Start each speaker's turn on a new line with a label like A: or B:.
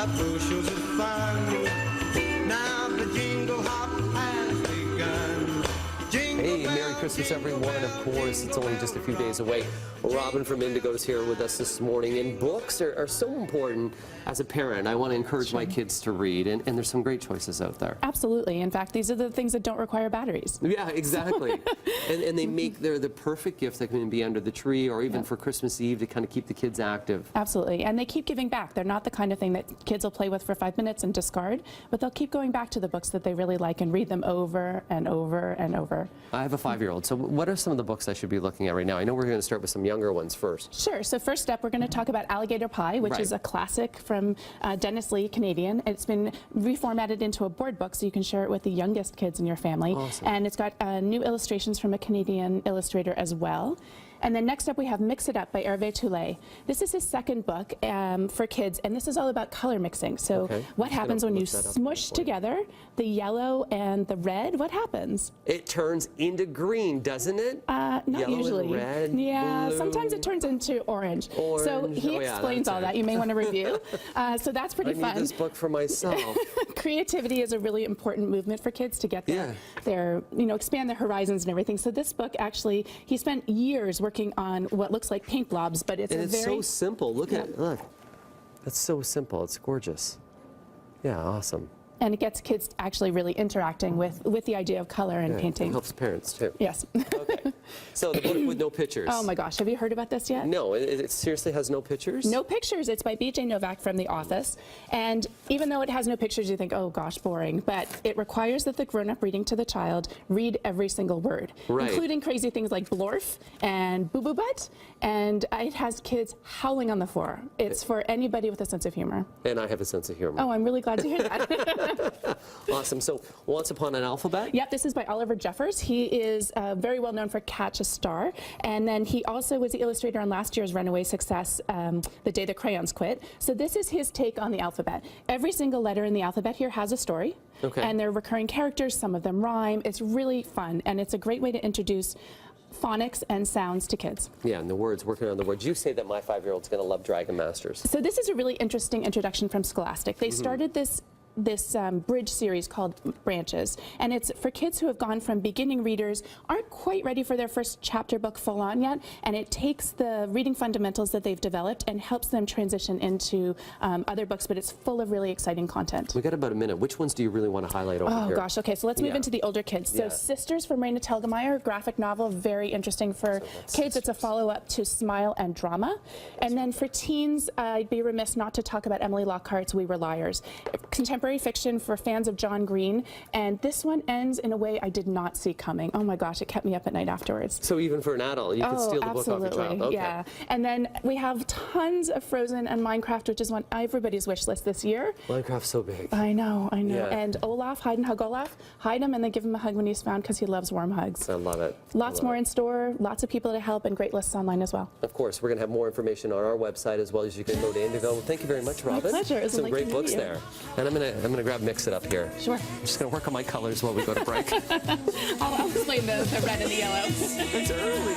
A: bushels of fun. Now the jingle hop has begun.
B: Hey, Merry Christmas, everyone. Of course, it's only just a few days away. Robin from Indigo is here with us this morning, and books are so important. As a parent, I want to encourage my kids to read, and there's some great choices out there.
C: Absolutely. In fact, these are the things that don't require batteries.
B: Yeah, exactly. and they're the perfect gift that can be under the tree, or even for Christmas Eve to kind of keep the kids active.
C: Absolutely. And they keep giving back. They're not the kind of thing that kids will play with for 5 minutes and discard, but they'll keep going back to the books that they really like and read them over and over and over.
B: I have a 5-year-old, so what are some of the books I should be looking at right now? I know we're going to start with some younger ones first.
C: Sure. So first up, we're going to talk about Alligator Pie, which is a classic from Dennis Lee, Canadian. It's been reformatted into a board book, so you can share it with the youngest kids in your family.
B: Awesome.
C: And it's got new illustrations from a Canadian illustrator as well. And then next up, we have Mix It Up by Hervé Toulet. This is his second book for kids, and this is all about color mixing. So what happens when you smush together the yellow and the red? What happens?
B: It turns into green, doesn't it?
C: Not
B: Yellow
C: usually.
B: And red,
C: yeah,
B: blue.
C: Sometimes it turns into orange. So he explains all that. You may want to review. So that's pretty fun.
B: I need this book for myself.
C: Creativity is a really important movement for kids to get their expand their horizons and everything. So this book, actually, he spent years working on what looks like paint blobs, but it's
B: so simple. Look at it. Look, that's so simple. It's gorgeous. Yeah, awesome.
C: And it gets kids actually really interacting with the idea of color and painting.
B: It helps parents too.
C: Yes.
B: Okay. So the book with no pictures.
C: Oh my gosh, have you heard about this yet?
B: No, it seriously has no pictures?
C: No pictures. It's by B.J. Novak from The Office. And even though it has no pictures, you think, oh gosh, boring. But it requires that the grown-up reading to the child read every single word, including crazy things like blorf and boo-boo butt. And it has kids howling on the floor. It's for anybody with a sense of humor.
B: And I have a sense of humor.
C: Oh, I'm really glad to hear that.
B: Awesome. So, Once Upon an Alphabet?
C: Yep, this is by Oliver Jeffers. He is very well known for Catch a Star. And then he also was the illustrator on last year's runaway success, The Day the Crayons Quit. So this is his take on the alphabet. Every single letter in the alphabet here has a story. And they're recurring characters. Some of them rhyme. It's really fun. And it's a great way to introduce phonics and sounds to kids.
B: Yeah, and the words, working on the words. You say that my 5-year-old's going to love Dragon Masters.
C: So this is a really interesting introduction from Scholastic. They started this bridge series called Branches, and it's for kids who have gone from beginning readers, aren't quite ready for their first chapter book full on yet, and it takes the reading fundamentals that they've developed and helps them transition into other books, but it's full of really exciting content.
B: We got about a minute. Which ones do you really want to highlight over here?
C: Oh gosh, okay, so let's move into the older kids. So Sisters from Raina Telgemeier, graphic novel, very interesting for kids. It's a follow-up to Smile and Drama. And then for teens, I'd be remiss not to talk about Emily Lockhart's We Were Liars. Contemporary fiction for fans of John Green, and this one ends in a way I did not see coming. Oh my gosh, it kept me up at night afterwards.
B: So even for an adult, you can steal the book off your child. Okay.
C: Yeah. And then we have tons of Frozen and Minecraft, which is on everybody's wish list this year.
B: Minecraft's so big.
C: I know.
B: Yeah.
C: And Olaf, hide and hug Olaf. Hide him and then give him a hug when he's found, because he loves warm hugs.
B: I love it.
C: Lots more in store, lots of people to help, and great lists online as well.
B: Of course, we're going to have more information on our website as well as you can go to Indigo. Thank you very much, Robin.
C: My pleasure. It was
B: some great books there. And I'm gonna grab Mix It Up here.
C: Sure.
B: I'm just gonna work on my colors while we go to break.
C: I'll explain the red and the yellow.
B: It's early.